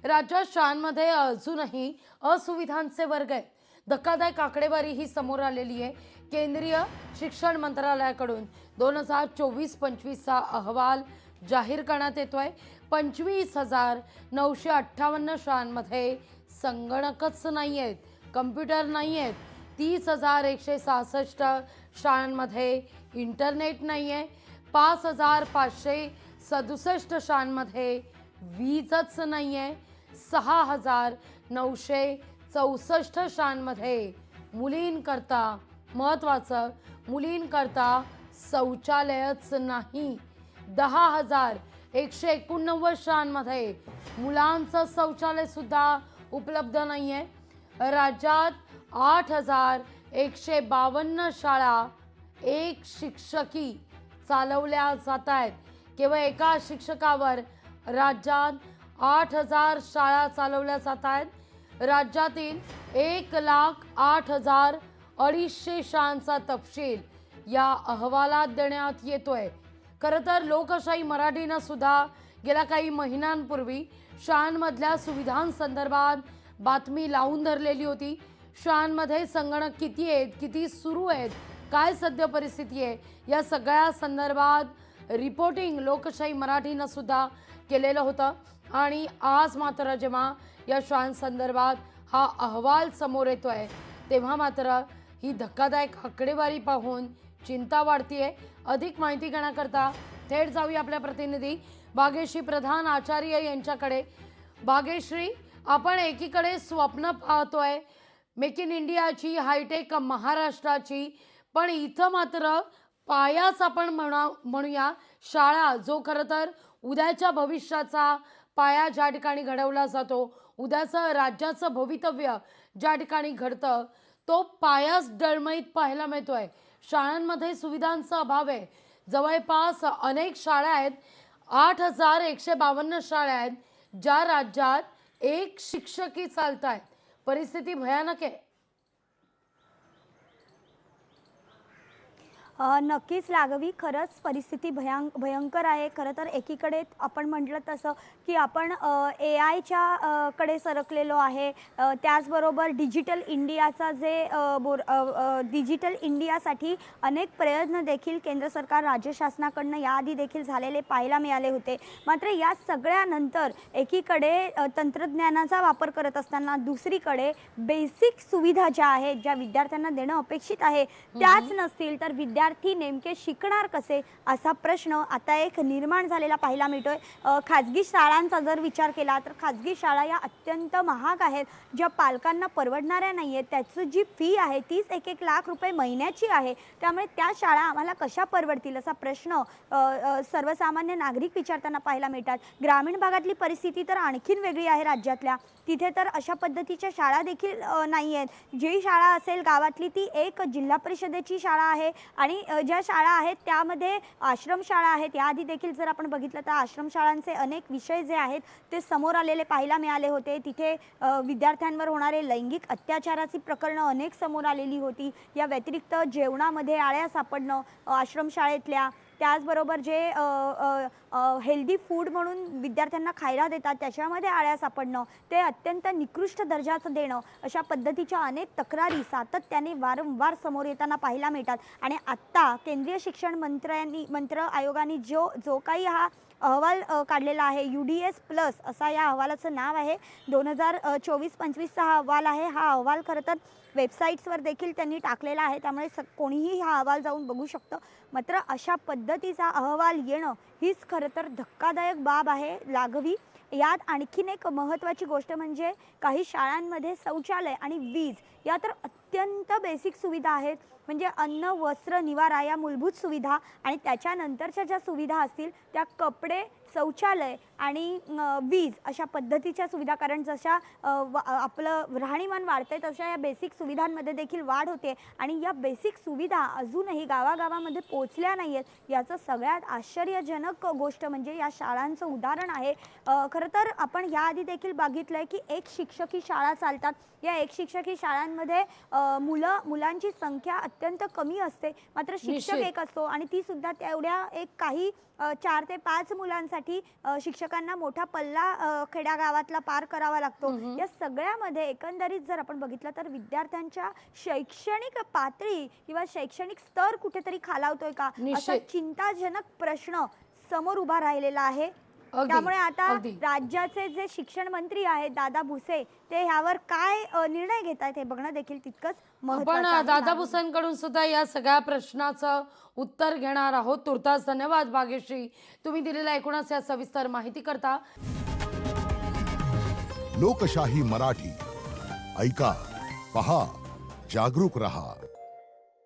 राज्यात शाळांमध्ये अजूनही असुविधांचे वर्ग आहेत. धक्कादायक आकडेवारी ही समोर आलेली आहे. केंद्रीय शिक्षण मंत्रालयाकडून 2024-25चा अहवाल जाहीर करण्यात येतोय. 25,958 शाळांमध्ये संगणकच नाही आहेत, कम्प्युटर नाही आहेत. 30,166 शाळांमध्ये इंटरनेट नाही आहे. 5,567 शाळांमध्ये वीजच नाही आहे. 6,964 शाळांमध्ये मुलींकरता शौचालयच नाही. 10,189 शाळांमध्ये मुलांचं शौचालय सुद्धा उपलब्ध नाही आहे. राज्यात 8,152 शाळा एक शिक्षकी चालवल्या जात आहेत. केवळ एका शिक्षकावर राज्यात 8,000 शाळा चालवल्या जात आहेत. राज्यातील 1,08,250 शाळांचा तपशील या अहवालात देण्यात येतोय. खरं तर लोकशाही मराठीनं सुद्धा गेल्या काही महिन्यांपूर्वी शाळांमधल्या सुविधांसंदर्भात बातमी लावून धरलेली होती. शाळांमध्ये संगणक किती आहेत, किती सुरू आहेत, काय सद्य परिस्थिती आहे, या सगळ्या संदर्भात रिपोर्टिंग लोकशाही मराठीनं सुद्धा केलेलं होतं. आणि आज मात्र जेव्हा या शाळांसंदर्भात हा अहवाल समोर येतोय तेव्हा मात्र ही धक्कादायक आकडेवारी पाहून चिंता वाढतीये. अधिक माहिती घेण्याकरता थेट जाऊया आपल्या प्रतिनिधी भाग्यश्री प्रधान आचार्य यांच्याकडे. भाग्यश्री, आपण एकीकडे स्वप्न पाहतोय मेक इन इंडियाची, हायटेक महाराष्ट्राची, पण इथं मात्र पायाच आपण म्हणूया शाळा, जो खरं तर उद्याच्या भविष्याचा पाया ज्या ठिकाणी घडवला जातो, उद्याचं राज्याचं भवितव्य ज्या ठिकाणी घडतं, तो पायाच डळमळीत पाहायला मिळतोय. शाळांमध्ये सुविधांचा अभाव आहे. जवळपास अनेक शाळा आहेत, 8,152 शाळा आहेत ज्या राज्यात एक शिक्षकी चालत आहेत. परिस्थिती भयानक आहे. नक्कीच लाघवी, खरंच परिस्थिती भयंकर आहे. खरं तर एकीकडे आपण म्हटलं तसं की आपण AIच्या कडे सरकलेलो आहे. त्याचबरोबर डिजिटल इंडियाचा डिजिटल इंडियासाठी अनेक प्रयत्न देखील केंद्र सरकार राज्य शासनाकडनं याआधी देखील झालेले पाहायला मिळाले होते. मात्र या सगळ्यानंतर एकीकडे तंत्रज्ञानाचा वापर करत असताना दुसरीकडे बेसिक सुविधा ज्या आहेत, ज्या विद्यार्थ्यांना देणं अपेक्षित आहे त्याच नसतील तर विद्यार्थी नेमके शिकणार कसे, असा प्रश्न आता एक निर्माण झालेला पाहायला मिळतोय. खाजगी शाळांचा जर विचार केला तर खाजगी शाळा या अत्यंत महाग आहेत, ज्या पालकांना परवडणाऱ्या नाही आहेत. त्याची जी फी आहे तीच 1-1 लाख रुपये महिन्याची आहे. त्यामुळे त्या शाळा आम्हाला कशा परवडतील असा प्रश्न सर्वसामान्य नागरिक विचारताना पाहायला मिळतात. ग्रामीण भागातली परिस्थिती तर आणखीन वेगळी आहे राज्यातल्या. तिथे तर अशा पद्धतीच्या शाळा देखील नाही आहेत. जी शाळा असेल गावातली ती एक जिल्हा परिषदेची शाळा आहे आणि ज्या शाळा आहेत त्यामध्ये आश्रमशाळा आहेत. याआधी देखील जर आपण बघितलं तर आश्रमशाळांचे अनेक विषय जे आहेत ते समोर आलेले पाहायला मिळाले होते. तिथे विद्यार्थ्यांवर होणारे लैंगिक अत्याचाराची प्रकरणं अनेक समोर आलेली होती. या व्यतिरिक्त जेवणामध्ये आळ्या सापडणं आश्रमशाळेतल्या, त्याचबरोबर जे हेल्दी फूड म्हणून विद्यार्थ्यांना खायला देतात त्याच्यामध्ये आळ्या सापडणं, ते अत्यंत निकृष्ट दर्जाचं देणं, अशा पद्धतीच्या अनेक तक्रारी सातत्याने वारंवार समोर येताना पाहायला मिळतात. आणि आत्ता केंद्रीय शिक्षण मंत्र आयोगाने जो काही हा अहवाल काढलेला आहे, UDS+ असा या अहवालाचं नाव आहे. 2024-25चा हा अहवाल आहे. हा अहवाल खरं तर वेबसाईट्सवर देखील त्यांनी टाकलेला आहे, त्यामुळे कोणीही हा अहवाल जाऊन बघू शकतं. मात्र अशा पद्धतीचा अहवाल येणं हीच खरं तर धक्कादायक बाब आहे लाघवी. यात आणखीन एक महत्त्वाची गोष्ट म्हणजे काही शाळांमध्ये शौचालय आणि वीज या तर अत्यंत बेसिक सुविधा आहेत. म्हणजे अन्न, वस्त्र, निवारा या मूलभूत सुविधा आणि त्याच्यानंतरच्या ज्या सुविधा असतील त्या कपडे, शौचालय आणि वीज अशा पद्धतीच्या सुविधा. कारण जशा आपलं राहणीमान वाढतंय तशा या बेसिक सुविधांमध्ये देखील वाढ होते आणि या बेसिक सुविधा अजूनही गावागावामध्ये पोचल्या नाही आहेत. याचं सगळ्यात आश्चर्यजनक गोष्ट म्हणजे या शाळांचं उदाहरण आहे. खरं तर आपण याआधी देखील बघितलं आहे की एक शिक्षकी शाळा चालतात. या एक शिक्षकी शाळांमध्ये मुलांची संख्या अत्यंत कमी असते, मात्र शिक्षक एक असतो आणि ती सुद्धा तेवढ्या एक काही 4 ते 5 मुलांसाठी करण्यासाठी शिक्षकांना मोठा पल्ला खेड्यागावातला पार करावा लागतो. या सगळ्यामध्ये एकंदरीत जर आपण बघितलं तर विद्यार्थ्यांच्या शैक्षणिक पातळी किंवा शैक्षणिक स्तर कुठेतरी खालावतोय का, असा निश्चित. चिंताजनक प्रश्न समोर उभा राहिलेला आहे. अगदी, त्यामुळे आता अगदी. राज्याचे जे शिक्षण मंत्री आहेत दादा भुसे, ते ह्यावर काय निर्णय घेत आहेत हे बघणं देखील तितकंच आपण महत्त्वाचं आहे. दादा भुसेंकडून सुद्धा या सगळ्या प्रश्नाचं उत्तर घेणार आहोत. तुर्तास धन्यवाद भाग्यश्री, तुम्ही दिलेल्या एकूणच या सविस्तर माहिती करता. लोकशाही मराठी ऐका, पहा, जागरूक रहा.